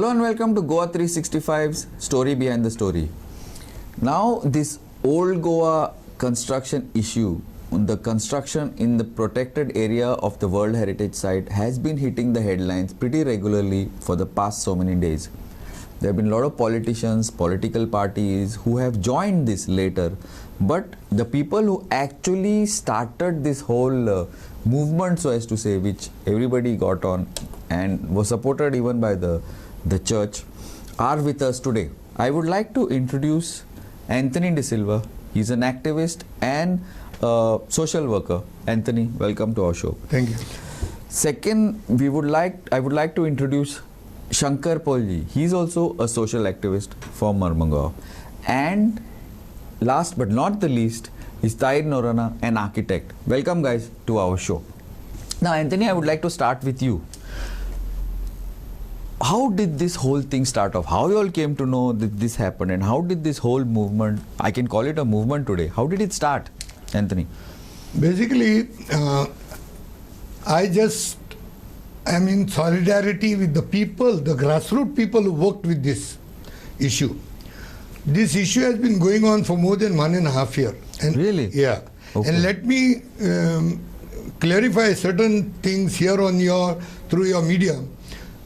Hello and welcome to Goa 365's Story Behind the Story. Now this old Goa construction issue, the construction in the protected area of the World Heritage Site has been hitting the headlines pretty regularly for the past so many days. There have been a lot of politicians, political parties who have joined this later, but the people who actually started this whole movement, so as to say, which everybody got on and was supported even by the church, are with us today. I would like to introduce Anthony De Silva. He's an activist and social worker. Anthony, welcome to our show. Thank you. Second, I would like to introduce Shankar Polji. He's also a social activist from Marmugao. And last but not the least is Tahir Norana, an architect. Welcome guys to our show. Now Anthony, I would like to start with you. How did this whole thing start off? How you all came to know that this happened, and how did this whole movement, I can call it a movement today, how did it start, Anthony? Basically, I'm in solidarity with the people, the grassroots people who worked with this issue. This issue has been going on for more than 1.5 years. And really? Yeah. Okay. And let me clarify certain things here through your media.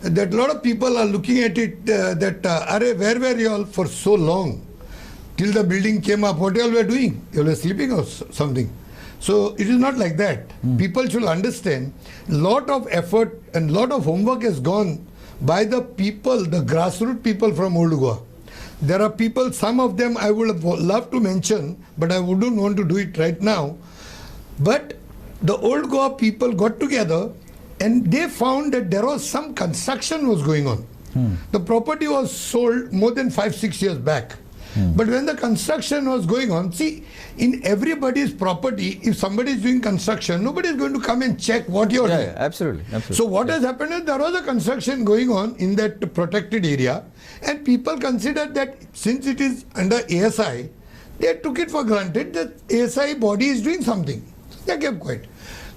That a lot of people are looking at it where were you all for so long? Till the building came up, what you all were doing? You all were sleeping or something. So it is not like that. People should understand, lot of effort and lot of homework has gone by the people, the grassroots people from Old Goa. There are people, some of them I would have loved to mention, but I wouldn't want to do it right now. But the Old Goa people got together and they found that there was some construction was going on. The property was sold more than 5-6 years back. But when the construction was going on, see, in everybody's property, if somebody is doing construction, nobody is going to come and check what you're doing. Yeah, absolutely. So what has happened is there was a construction going on in that protected area, and people considered that since it is under ASI, they took it for granted that ASI body is doing something. They kept quiet.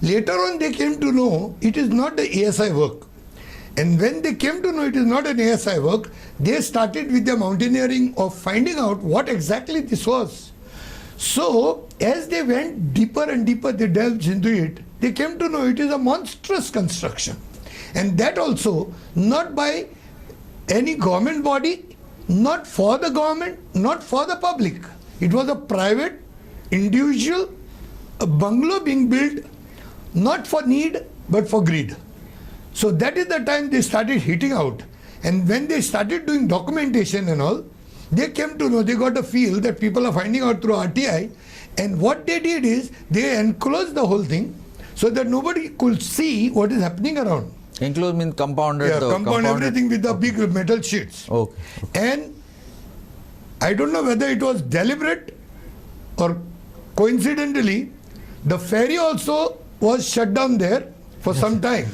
Later on they came to know it is not the ASI work. And when they came to know it is not an ASI work, they started with the mountaineering of finding out what exactly this was. So as they went deeper and deeper, they delved into it, they came to know it is a monstrous construction. And that also not by any government body, not for the government, not for the public. It was a private, individual, a bungalow being built, not for need, but for greed. So that is the time they started hitting out. And when they started doing documentation and all, they came to know, they got a feel that people are finding out through RTI. And what they did is, they enclosed the whole thing so that nobody could see what is happening around. Enclosed means compounded? Yeah, compound everything with the big metal sheets. Okay. And I don't know whether it was deliberate or coincidentally, the ferry also was shut down there for some time.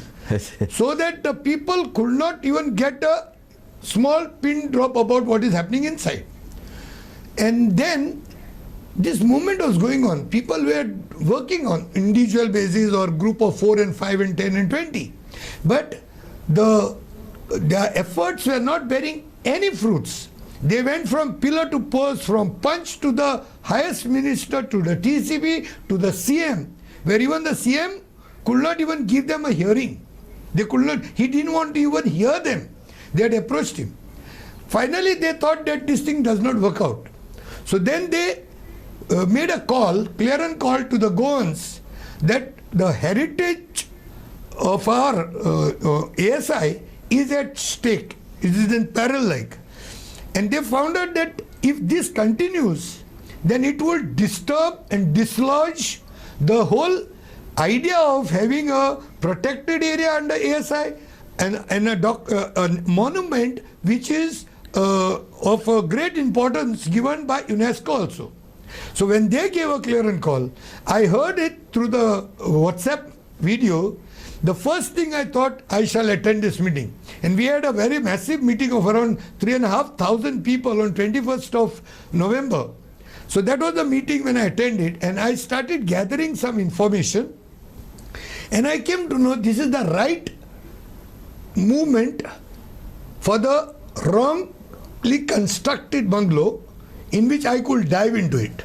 So that the people could not even get a small pin drop about what is happening inside. And then this movement was going on. People were working on individual basis or group of 4 and 5 and 10 and 20. But their efforts were not bearing any fruits. They went from pillar to post, from punch to the highest minister, to the TCB, to the CM, where even the CM could not even give them a hearing. They could not, he didn't want to even hear them. They had approached him. Finally, they thought that this thing does not work out. So then they made a call, clear call to the Goans that the heritage of our ASI is at stake. It is in peril like. And they found out that if this continues, then it will disturb and dislodge the whole idea of having a protected area under ASI and a monument which is of a great importance given by UNESCO also. So when they gave a clearance call, I heard it through the WhatsApp video. The first thing I thought, I shall attend this meeting. And we had a very massive meeting of around 3,500 people on 21st of November. So that was the meeting when I attended, and I started gathering some information. And I came to know this is the right movement for the wrongly constructed bungalow in which I could dive into it.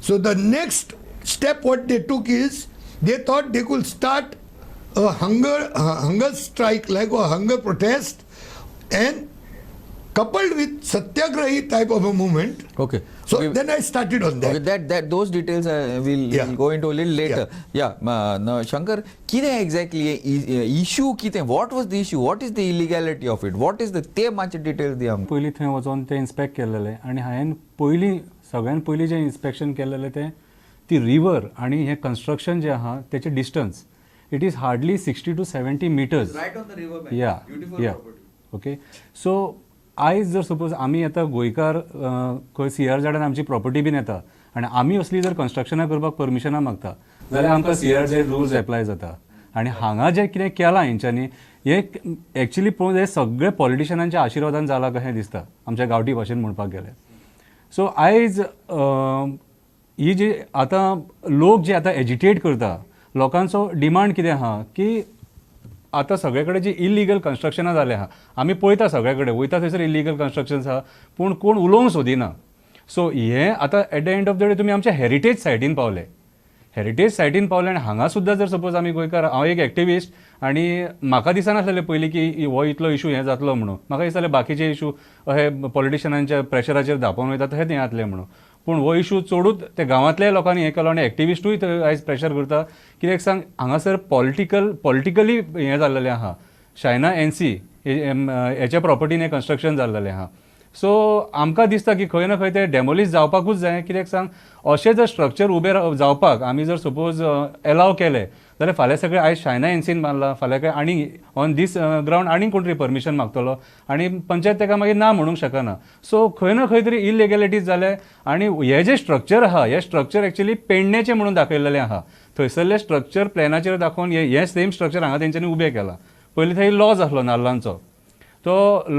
So the next step what they took is they thought they could start a hunger strike, like a hunger protest, and coupled with satyagrahi type of a movement. Okay. So Okay. then I started on that. Okay, that those details we'll go into a little later. No, Shankar, कितें exactly issue कितें? What was the issue? What is the illegality of it? What is the ते मातशे details दी आमकां. पयलीं थंय वचोन तें inspect केलेलें आनी हांवें सगळ्यान पयलीं जें इन्स्पेक्शन केलेलें तें ती रिवर आनी हें कन्स्ट्रक्शन जें आहा तेचें distance it is hardly 60 to 70 meters. Right on the river bank. Yeah, Beautiful yeah. property. Okay so आयज जर सपोज आमी आतां गोंयकार खंय CR झाडान आमची प्रॉपर्टी बीन येता आनी आमी असली जर कन्स्ट्रक्शनां करपाक परमिशनां मागता जाल्यार आमकां CR जे रुल्स एप्लाय जाता आनी हांगा जें कितें केलां हेंच्यांनी हें एक्चुली पळोवन हे सगळे पॉलिटिशनांच्या आशिर्वादान जालां कशें दिसता आमच्या गांवठी भाशेन म्हणपाक गेलें. सो आयज ही जी आतां लोक जे आतां एजिटेट करता लोकांचो डिमांड कितें आहा की आतां सगळे कडेन जी इलिगल कन्स्ट्रक्शनां जाले आहा आमी पळयता सगळे कडेन वयता थंयसर इलिगल कन्स्ट्रक्शन्स आहा पूण कोण उलोवंक सोदिना. सो हें आतां at the end of the day तुमी आमच्या हेरिटेज सायटीन पावले आनी हांगा सुद्दां जर सपोज आमी गोंयकार हांव एक एक्टिविस्ट आनी म्हाका दिसनासलें पयलीं की हो इतलो इशू हें जातलो म्हणून म्हाका दिसतालें बाकीचे इशू अशे पॉलिटिशनांच्या प्रेशराचेर धांपोवन वयता तशें हें जातलें म्हणून पूण हो इशू चडूच ते गांवांतल्या लोकांनी हें केलो आनी एक्टिविस्टूय आयज प्रेशर करता कित्याक सांग हांगासर पॉलिटिकली हें जाल्लेलें आहा शायना NC हेच्या प्रॉपर्टीन हें कन्स्ट्रक्शन जाल्लेलें आहा. सो आमकां दिसता की खंय ना खंय तें डेमोलीश जावपाकूच जाय कित्याक सांग अशें जर स्ट्रक्चर उबें जावपाक आमी जर सपोज एलाव केलें जाल्यार फाल्यां सगळें आयज शायना NCन बांदलां फाल्यां काय आनी ऑन दीस ग्रावंड आनी कोण तरी परमिशन मागतलो आनी पंचायत ताका मागीर ना म्हणूंक शकना. सो खंय ना खंय तरी इलिगॅलिटीज जाले आनी हें जें स्ट्रक्चर आहा हें स्ट्रक्चर एक्चुली पेडणेचें म्हणून दाखयलेलें आहा. थंयसरलें स्ट्रक्चर प्लॅनाचेर दाखोवन हें सेम स्ट्रक्चर हांगा तेंच्यांनी उबें केलां. पयलीं थंय लॉज आसलो नाल्लांचो तो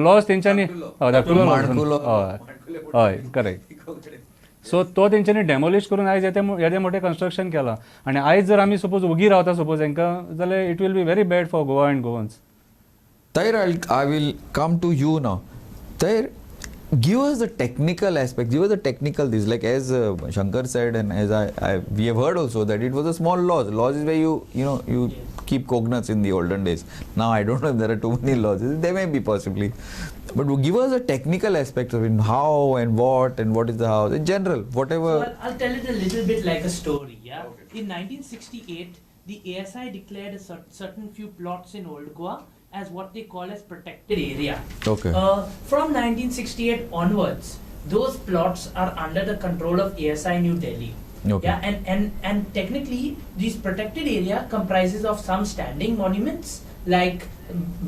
लॉज तेंच्यांनी माणकुलो. हय करेक्ट. सो तो तेंच्यांनी डेमोलिश करून आयज येदें मोठें कन्स्ट्रक्शन केलां आनी आयज जर आमी सपोज उगी रावता सपोज हांकां जाल्यार it will be very bad for Goa and Goans. Tahir, I will come to you now. Tahir, give us the technical aspect, give us the technical this, like as Shankar said and as we have heard also that it was a small laws. Laws is where you keep coconuts in the olden days. Now I don't know if there are too many laws. There may be possibly. But give us a technical aspect of it, how and what is the house, in general, whatever. So I'll tell it a little bit like a story, yeah? Okay. In 1968, the ASI declared a certain few plots in Old Goa as what they call as protected area. Okay. From 1968 onwards, those plots are under the control of ASI New Delhi. Okay. Yeah, and technically, this protected area comprises of some standing monuments like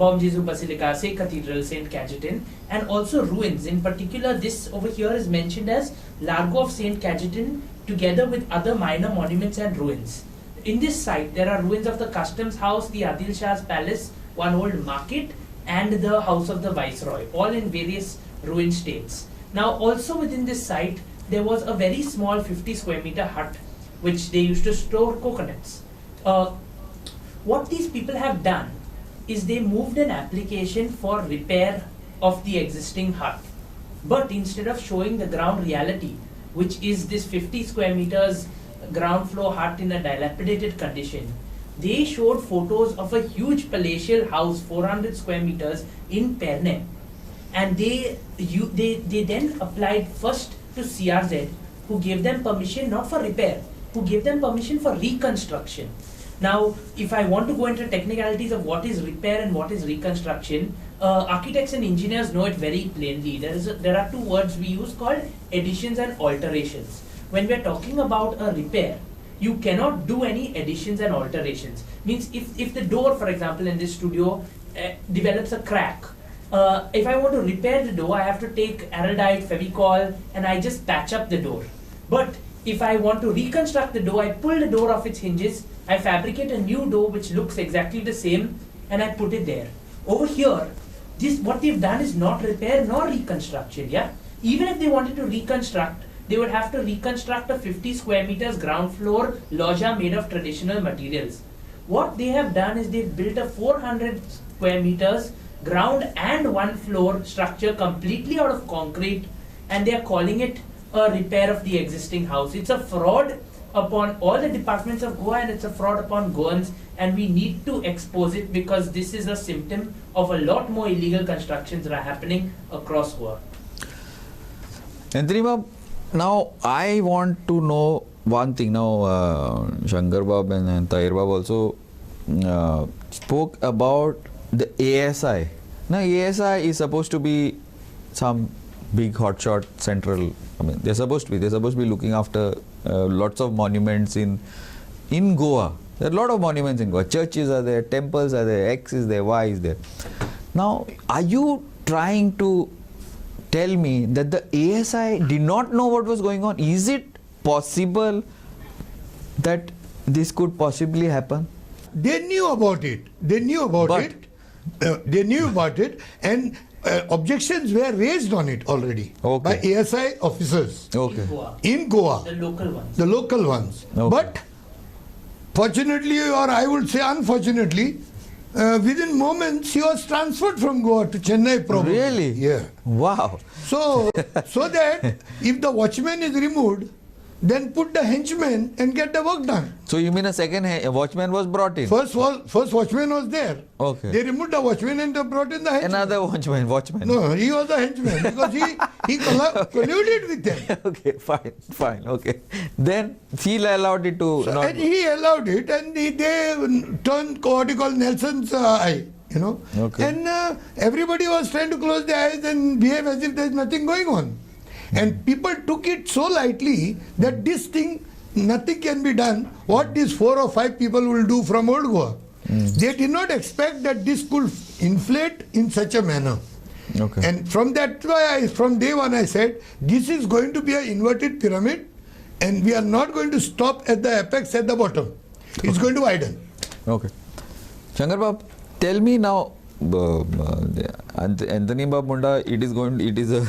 Bom Jesu Basilica, St. Cathedral, St. Cajetan, and also ruins. In particular, this over here is mentioned as Largo of St. Cajetan together with other minor monuments and ruins. In this site, there are ruins of the customs house, the Adil Shah's palace, one old market, and the house of the viceroy, all in various ruined states. Now, also within this site, there was a very small 50 square meter hut which they used to store coconuts. What these people have done is they moved an application for repair of the existing hut. But instead of showing the ground reality, which is this 50 square meters ground floor hut in a dilapidated condition, they showed photos of a huge palatial house, 400 square meters in Perne. And they then applied first to CRZ, who gave them permission not for repair, who gave them permission for reconstruction. Now, if I want to go into technicalities of what is repair and what is reconstruction, architects and engineers know it very plainly. There are two words we use called additions and alterations. When we are talking about a repair, you cannot do any additions and alterations. Means if the door, for example, in this studio develops a crack, if I want to repair the door, I have to take Araldite, Fevicol, and I just patch up the door. But if I want to reconstruct the door, I pull the door off its hinges, I fabricate a new door which looks exactly the same, and I put it there. Over here, what they've done is not repair nor reconstruction, yeah? Even if they wanted to reconstruct, they would have to reconstruct a 50 square meters ground floor loggia made of traditional materials. What they have done is they've built a 400 square meters ground and one floor structure completely out of concrete, and they are calling it a repair of the existing house. It's a fraud upon all the departments of Goa, and it's a fraud upon Goans, and we need to expose it because this is a symptom of a lot more illegal constructions that are happening across Goa. Anthony Bab, now I want to know one thing. Now Shankar Bab and Tahir Bab also spoke about the ASI. Now ASI is supposed to be some big hotshot central. I mean, they're supposed to be looking after lots of monuments in Goa. There are a lot of monuments in Goa. Churches are there, temples are there, X is there, Y is there. Now, are you trying to tell me that the ASI did not know what was going on? Is it possible that this could possibly happen? They knew about it. They knew about But- it. They knew about it, and objections were raised on it already Okay. by ASI officers Okay. In Goa. in Goa, The local ones. the local ones. Okay. But fortunately, or I would say unfortunately, within moments he was transferred from Goa to Chennai. Probably. Really? Yeah. Wow. So that if the watchman is removed, then put the henchman and get the work done. So you mean a second watchman was brought in? First watchman was there. Okay. They removed the watchman and they brought in the henchman. Another watchman. No, he was the henchman because he colluded with them. Okay, fine, okay. Then he allowed it to So, not. and he allowed it, and they turned what you call Nelson's eye, you know. Okay. And everybody was trying to close their eyes and behave as if there's nothing going on. And people took it so lightly that this thing, nothing can be done. What these 4 or 5 people will do from Old Goa. They did not expect that this could inflate in such a manner. Okay. And from that, from day one, I said, this is going to be an inverted pyramid, and we are not going to stop at the apex at the bottom. It's going to widen. Okay. Shankar Bab, tell me now, Anthony Bab Munda, it is a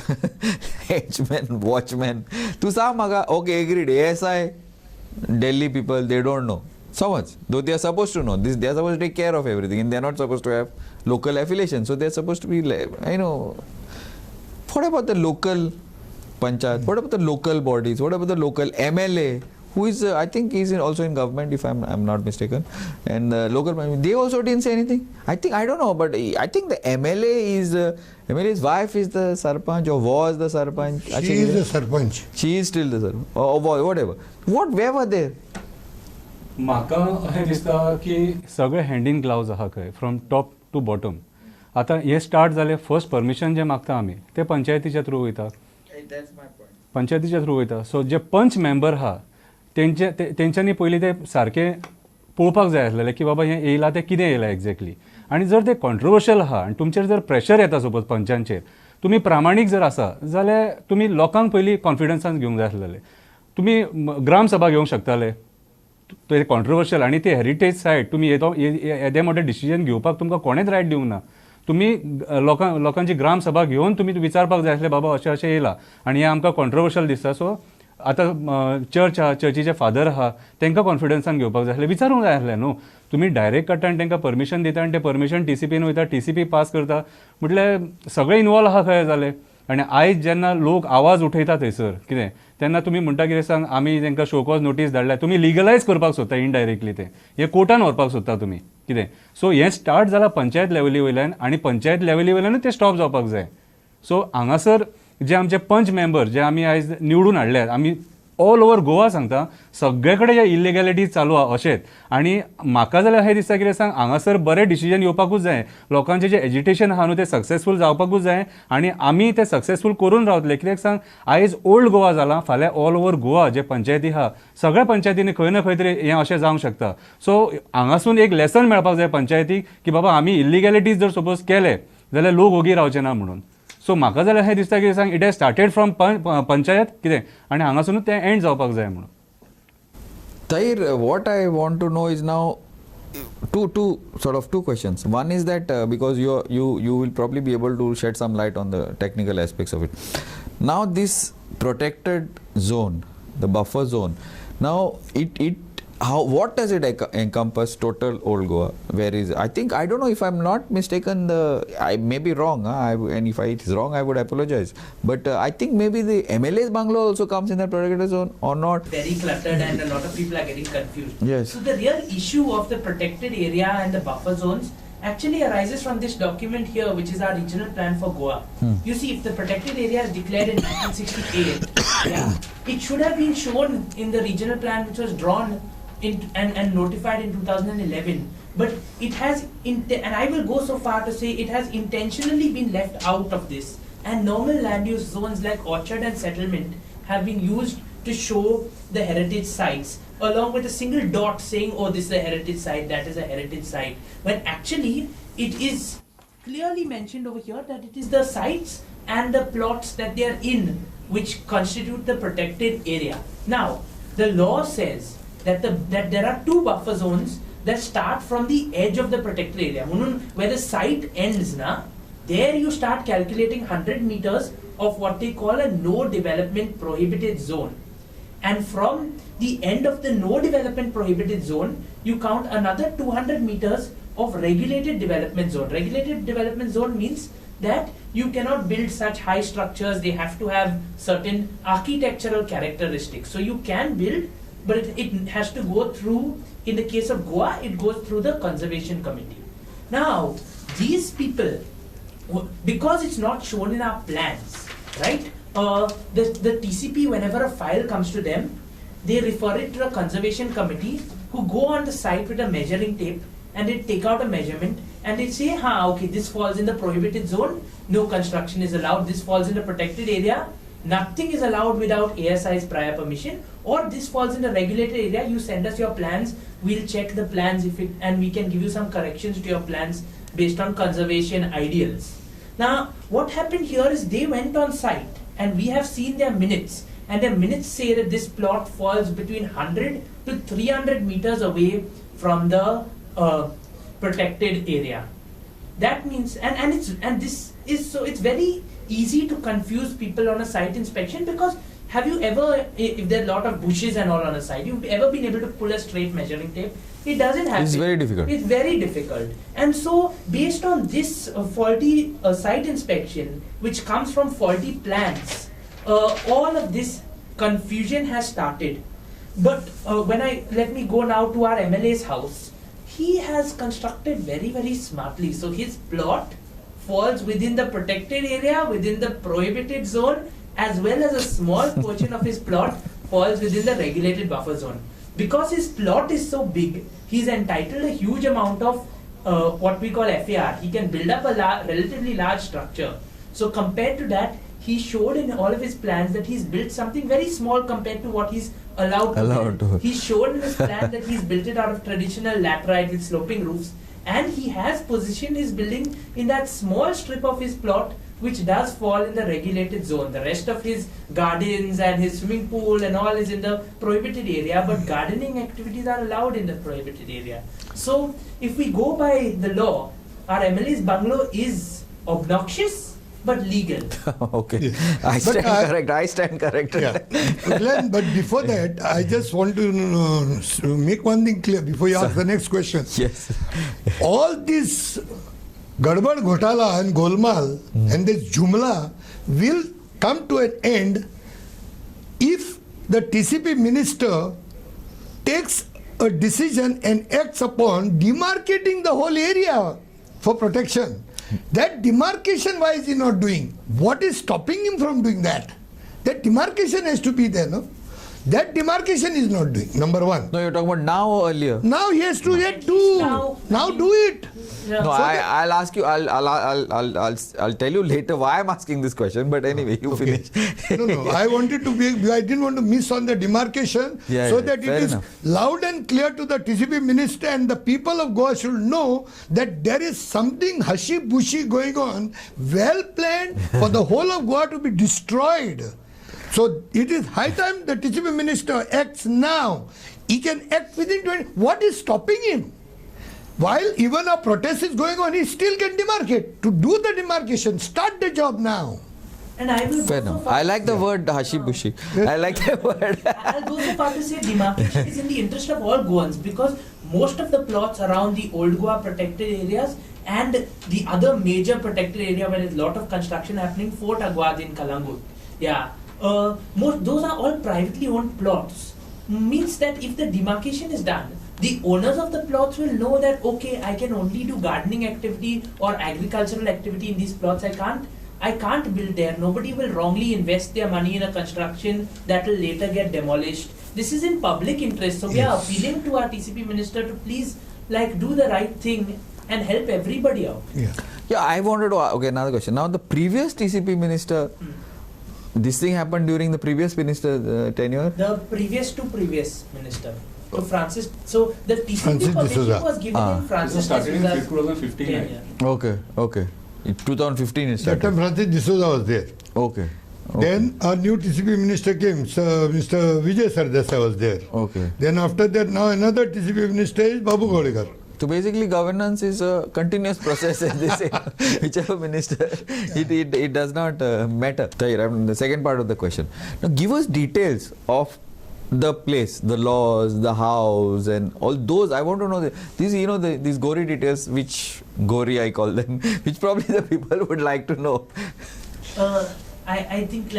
henchman, watchman. To some, okay, agreed. ASI, Delhi people, they don't know. So much. Though they are supposed to know. They are supposed to take care of everything, and they are not supposed to have local affiliation. So they are supposed to be, I know. What about the local panchayat? What about the local bodies? What about the local MLA? Who is, I think he's also in government, if I'm not mistaken. And local, they also didn't say anything. I don't know, but I think the MLA's wife is the Sarpanch or was the Sarpanch. She is the Sarpanch. She is still the Sarpanch. Or whatever. Where were they? म्हाका अशें दिसता की सगळे hand in gloves आहा खंय from top to bottom. आतां हे start जालें, फर्स्ट परमिशन जे मागता आमी ते पंचायतीच्या थ्रू वयता. पंचायतीच्या थ्रू वयता. सो जे पंच मेंबर आहा तेंच्यांनी पयलीं ते सारके पळोवपाक जाय आसलेलें की बाबा हें येयलां तें कितें येयलां एक्झॅक्टली. आनी जर ते कॉन्ट्रोवर्शियल आहा आनी तुमचेर जर प्रेशर येता सपोज पंचांचेर, तुमी प्रामाणीक जर आसा जाल्यार तुमी लोकांक पयलीं कॉन्फिडन्सान घेवंक जाय आसलेलें. तुमी ग्रामसभा घेवंक शकताले. ते कॉन्ट्रोवर्शियल आनी ते हेरिटेज सायट तुमी येदे मोठे डिसिजन घेवपाक तुमकां कोणेच रायट दिवंक ना. तुमी लोकांची ग्रामसभा घेवन तुमी विचारपाक जाय आसलें बाबा अशें अशें येयलां आनी हें आमकां कॉन्ट्रोवर्शियल दिसता. सो आतां चर्च आहा, चर्चीचे फादर आहा, तांकां कॉन्फिडन्सान घेवपाक जाय आसलें, विचारूंक जाय आसलें न्हू. तुमी डायरेक्ट काडटा आनी तांकां परमिशन दिता आनी तें परमिशन TCPन वयता, TCP पास करता म्हटल्यार सगळे इनवॉल्व आहा खंय जालें. आनी आयज जेन्ना लोक आवाज उठयता थंयसर कितें तेन्ना तुमी म्हणटा कितें सांग आमी तांकां शोकॉज नोटीस धाडल्या. तुमी लिगलायज करपाक सोदता इनडायरेक्टली तें, हें कोर्टान व्हरपाक सोदता तुमी कितें. सो हें स्टार्ट जालां पंचायत लेवली वयल्यान आनी पंचायत लेवली वयल्यानूच तें स्टॉप जावपाक जाय. सो हांगासर जे आमचे पंच मेंबर जे आमी आयज निवडून हाडल्यात, आमी ऑल ओवर गोवा सांगता सगळे कडेन जे इलिगॅलिटी चालू आहा अशेंच. आनी म्हाका जाल्यार अशें दिसता कितें सांग हांगासर बरें डिसिजन येवपाकूच जाय. लोकांचें जें एज्युटेशन आहा न्हू तें सक्सेसफूल जावपाकूच जाय आनी आमी तें सक्सेसफूल करून रावतले. कित्याक सांग आयज ओल्ड गोवा जालां, फाल्यां ऑल ओवर गोवा जे पंचायती आहा सगळ्या पंचायतींनी खंय ना खंय तरी हें अशें जावंक शकता. सो हांगासून एक लेसन मेळपाक जाय पंचायतीक की बाबा आमी इलिगॅलिटीज जर सपोज केले जाल्यार लोक ओगी रावचे ना म्हणून. सो म्हाका जाल्यार हें दिसता की सांग it has started from panchayat कितें आनी हांगासूनच तें एंड जावपाक जाय म्हणून. Tahir, what I want to know is now two questions. One is that because you will probably be able to shed some light on the technical aspects of it. Now this protected zone, the buffer zone, now it what does it encompass, total old Goa? Where is, I don't know if I'm not mistaken, I may be wrong, and if it is wrong I would apologize, but I think maybe the MLA's bungalow also comes in the protected zone or not. Very cluttered and a lot of people are getting confused. Yes. So the real issue of the protected area and the buffer zones actually arises from this document here, which is our regional plan for Goa. You see, if the protected area is declared in 1968, yeah, it should have been shown in the regional plan which was drawn and notified in 2011. But it has, and I will go so far to say it has intentionally been left out of this. And normal land use zones like orchard and settlement have been used to show the heritage sites, along with a single dot saying, oh, this is a heritage site, that is a heritage site, when actually it is clearly mentioned over here that it is the sites and the plots that they are in which constitute the protected area. Now, the law says that there are two buffer zones that start from the edge of the protected area. Where the site ends, there you start calculating 100 meters of what they call a no development prohibited zone. And from the end of the no development prohibited zone, you count another 200 meters of regulated development zone. Regulated development zone means that you cannot build such high structures, they have to have certain architectural characteristics. So you can build, but it has to go through, in the case of Goa, it goes through the conservation committee. Now, these people, because it's not shown in our plans, right? The TCP, whenever a file comes to them, they refer it to a conservation committee who go on the site with a measuring tape and they take out a measurement and they say, okay, this falls in the prohibited zone, no construction is allowed. This falls in the protected area, nothing is allowed without ASI's prior permission. Or this falls in the regulated area, you send us your plans, we'll check the plans and we can give you some corrections to your plans based on conservation ideals. Now, what happened here is they went on site and we have seen their minutes, and their minutes say that this plot falls between 100 to 300 meters away from the protected area. That means, and this is, so it's very easy to confuse people on a site inspection, because have you ever, if there are a lot of bushes and all on a site, you've ever been able to pull a straight measuring tape? It doesn't happen. It's very difficult. It's very difficult. And so, based on this faulty site inspection, which comes from faulty plans, all of this confusion has started. But let me go now to our MLA's house. He has constructed very, very smartly. So his plot falls within the protected area, within the prohibited zone, as well as a small portion of his plot falls within the regulated buffer zone. Because his plot is so big, he's entitled a huge amount of what we call FAR. He can build up a relatively large structure. So compared to that, he showed in all of his plans that he's built something very small compared to what he's allowed to build. He showed in his plan that he's built it out of traditional laterite with sloping roofs, and he has positioned his building in that small strip of his plot which does fall in the regulated zone. The rest of his gardens and his swimming pool and all is in the prohibited area, but gardening activities are allowed in the prohibited area. So if we go by the law, our MLA's bungalow is obnoxious but legal. Okay. I stand corrected. Yeah. Glenn, but before that, I just want to make one thing clear before you ask the next question. Yes. All this Gadbad, Ghotala and Golmal and this Jumla will come to an end if the TCP minister takes a decision and acts upon demarcating the whole area for protection. That demarcation, why is he not doing? What is stopping him from doing that? That demarcation has to be there, no? That demarcation is not doing, number one. No, you're talking about now or earlier? Now he has to yet do. Now do it. Yeah. No, So I'll ask you. I'll tell you later why I'm asking this question. But anyway, you finish. No. I wanted to be. I didn't want to miss on the demarcation, Yeah, so yeah, that it fair is enough. loud and clear to the TCP minister and the people of Goa should know that there is something hushy-bushy going on, well planned for the whole of Goa to be destroyed. So it is high time the TCP minister acts now. He can act within 20. What is stopping him? While even a protest is going on, he still can demarcate. To do the demarcation, start the job now. And I will Fair go so enough. far I like the word hashi-bushi. I like that word. I'll go so far to say demarcation is in the interest of all Goans, because most of the plots around the old Goa protected areas and the other major protected area where there's a lot of construction happening, Fort Aguad in Kalangut. Yeah. Those are all privately owned plots. Means that if the demarcation is done, the owners of the plots will know that, okay, I can only do gardening activity or agricultural activity in these plots. I can't build there. Nobody will wrongly invest their money in a construction that will later get demolished. This is in public interest. So we are Yes. appealing to our TCP minister to please do the right thing and help everybody out. Yeah. Yeah, I wanted to. Okay, another question. Now, the previous TCP minister, this thing happened during the previous minister tenure. The previous minister. So Francis. So the TCP Francis permission D'Souza. was given in This Francis started in D'Souza's 2015, right? tenure. Okay. In 2015 it That time started. Francis D'Souza was there. Okay. Then our new TCP minister came, Mr. Vijay Sardesai was there. Okay. Then after that, now another TCP minister is Babu Godekar. So basically, governance is a continuous process. They say, whichever minister, it does not matter. Tahir, the second part of the question. Now, give us details of the place, the laws, the house, and all those. I want to know these gory details, which gory I call them, which probably the people would like to know. I think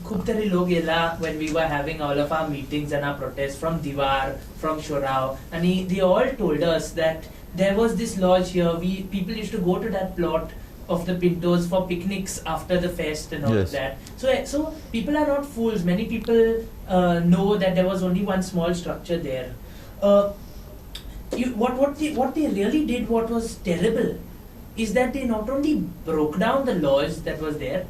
खूप तरी लोग येला when we were having all of our meetings and our protests from Diwar, from Shorao, and they all told us that there was this lodge here. People used to go to that plot of the Pintos for picnics after the fest and all Yes. of that. So people are not fools. Many people know that there was only one small structure there. What they really did, what was terrible, is that they not only broke down the lodge that was there,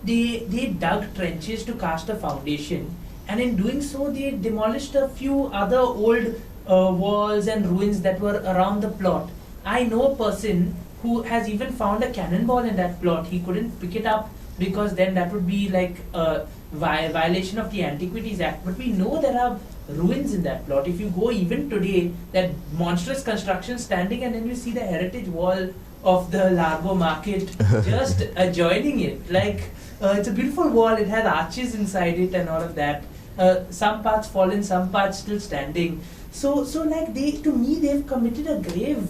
they dug trenches to cast a foundation, and in doing so they demolished a few other old walls and ruins that were around the plot. I know a person who has even found a cannonball in that plot. He couldn't pick it up because then that would be like a violation of the Antiquities Act. But we know there are ruins in that plot. If you go even today, that monstrous construction standing, and then you see the heritage wall of the Largo market just adjoining it. It's a beautiful wall. It has arches inside it and all of that. Some parts fallen, some parts still standing. So to me, they've committed a grave.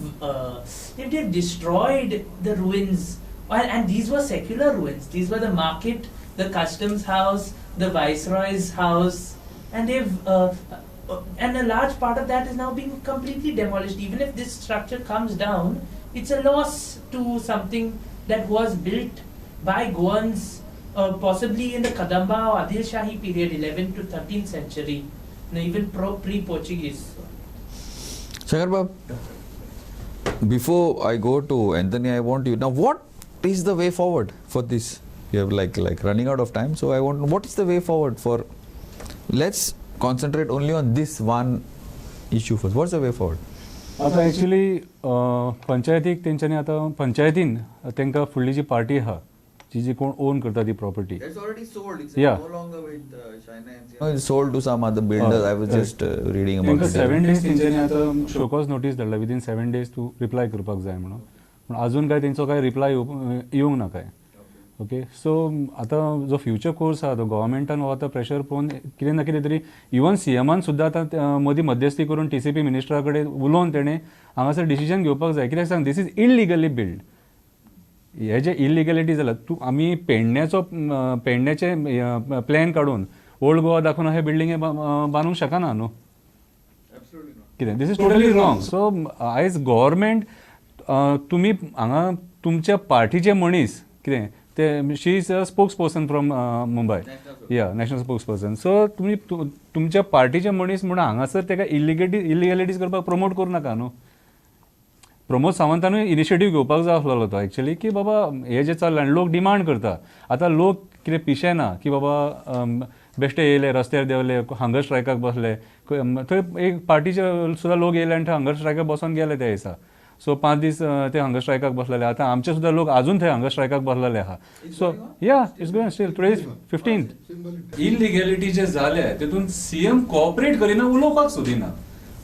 They've destroyed the ruins, and these were secular ruins. These were the market, the customs house, the viceroy's house, and and a large part of that is now being completely demolished. Even if this structure comes down, it's a loss to something that was built by Goans, possibly in the Kadamba or Adil Shahi period, 11th to 13th century, even pre-Portuguese. Shankar Bab, before I go to Anthony, I want you now. What is the way forward for this? You have like running out of time, so I want to know what is the way forward for. Let's concentrate only on this one issue first. What's the way forward? आता actually पंचायतीक तेंच्यांनी आतां पंचायतीन तांकां फुडली जी party आहा जी कोण own करता ती property It's already sold. It's Yeah. no longer with China. No, it's sold to some other builders. I was right. just reading about तांकां it. 7 days तेंच्यांनी आतां शोकॉज नोटीस धाडला विदीन 7 days तूं reply करपाक जाय म्हणून पूण अजून काय तेंचो काय रिप्लाय येवंक ना काय ओके सो आतां जो फ्युचर कोर्स आहा तो गव्हर्मेंटान हो आतां प्रेशर पळोवन कितें ना कितें तरी इवन सीएमान सुद्दां आतां मदीं मध्यस्थी करून टीसीपी मिनिस्टरा कडेन उलोवन तेणें हांगासर डिसिजन घेवपाक जाय कित्याक सांग दीस इज इलिगली बिल्ड हे जे इलिगॅलिटी जाल्यात तूं आमी पेडण्याचे प्लॅन काडून ओल्ड गोवा दाखोवन हे बिल्डिंगे बांदूंक शकना न्हू कितें this is totally wrong so आयज गव्हर्मेंट तुमी हांगा तुमच्या पार्टीचे मनीस कितें ते she is a spokes person from Mumbai या नॅशनल स्पोक्स पर्सन सो तुमी तुमच्या पार्टीचे मनीस म्हणून हांगासर ताका इलिगॅलिटीज करपाक प्रमोट करूं नाका न्हू प्रमोद सावंतानूय इनिशिएटीव घेवपाक जाय आसलो तो एक्चुअली की बाबा हे जे चल्लां आनी लोक डिमांड करता आतां लोक कितें पिशे ना की बाबा बेश्टे येयले रस्त्यार देवले हंगर स्ट्रायकाक बसले थंय एक पार्टीचे सुद्दां लोक येयले आनी थंय हंगर स्ट्रायकाक बसोन गेले त्या दिसा सो 5 दीस ते हंगर स्ट्रायकाक बसलेले आतां आमचे सुद्दां लोक अजून थंय हंगर स्ट्रायकाक बसलेले आहा सो या it's going steel today is 15th इलिगॅलिटी जे जाले तितून सीएम कोऑपरेट करिना उलोवपाक सोदिना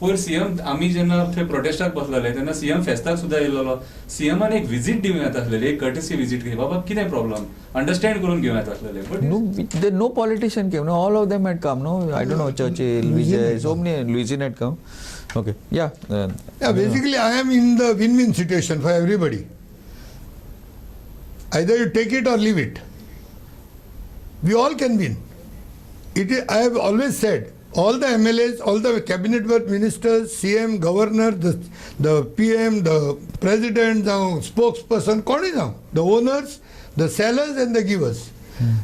पयर सीएम आमी जेन्ना थंय प्रोटेस्टाक बसलेले तेन्ना सीएम फेस्ताक सुद्दां येयल्लो सीएमान एक विजीट दिवं येता आसलेली एक कर्टसी विजीट घे बाबा कितें प्रॉब्लम अंडरस्टँड करून घेवं येता आसलेले but No politician came. No, all of them had come. No, I don't know, Churchill, Vijay, so many, Luizin had come. Okay, yeah. Yeah, basically, I am in the win-win situation for everybody. Either you take it or leave it. We all can win. I have always said, all the MLAs, all the cabinet ministers, CM, governor, the PM, the president, the spokesperson, the owners, the sellers and the givers.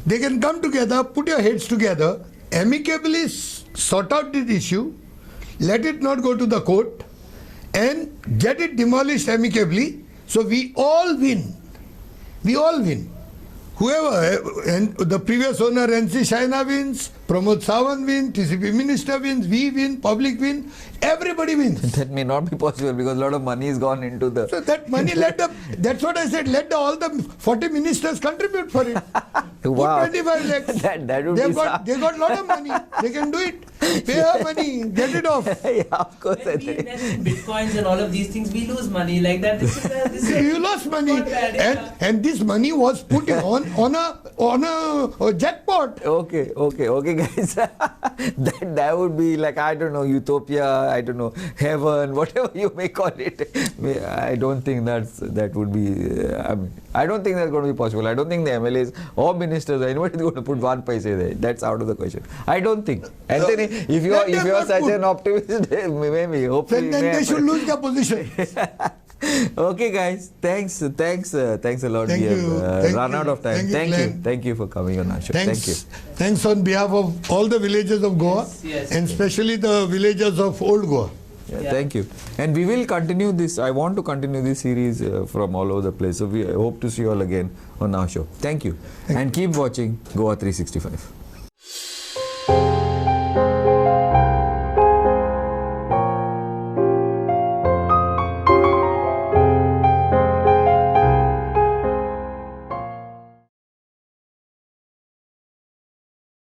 They can come together, put your heads together, amicably sort out this issue, let it not go to the court, and get it demolished amicably. So we all win. We all win. Whoever, and the previous owner NC Shaina wins, Pramod Sawant wins, TCP minister wins, we win, public win, everybody wins. That may not be possible because a lot of money is gone into the. So that money, that's what I said, all the 40 ministers contribute for it. Wow. Put 25 lakhs. That would be They got a lot of money. They can do it. Pay her money, get it off. Yeah, of course. When we invest in bitcoins and all of these things, we lose money like that. This is You lost money, not bad, yeah. and this money was put on a jackpot. Okay, guys. that would be like, I don't know, utopia, I don't know, heaven, whatever you may call it. I don't think that would be. I don't think that's going to be possible. I don't think the MLAs or ministers or anybody is going to put 1 paise there. That's out of the question. I don't think. Anthony, if you are such an optimist, maybe, hopefully. Then they should lose their position. Okay, guys. Thanks a lot. Thank We you. have run out of time. Thank you, Glenn. Thank you for coming on our show. Thanks. Thank you. Thanks on behalf of all the villagers of Goa, Yes. and especially the villagers of Old Goa. Yeah, Yeah. Thank you. And we will continue this. I want to continue this series from all over the place. So we hope to see you all again on our show. Thank you. And keep watching Goa 365.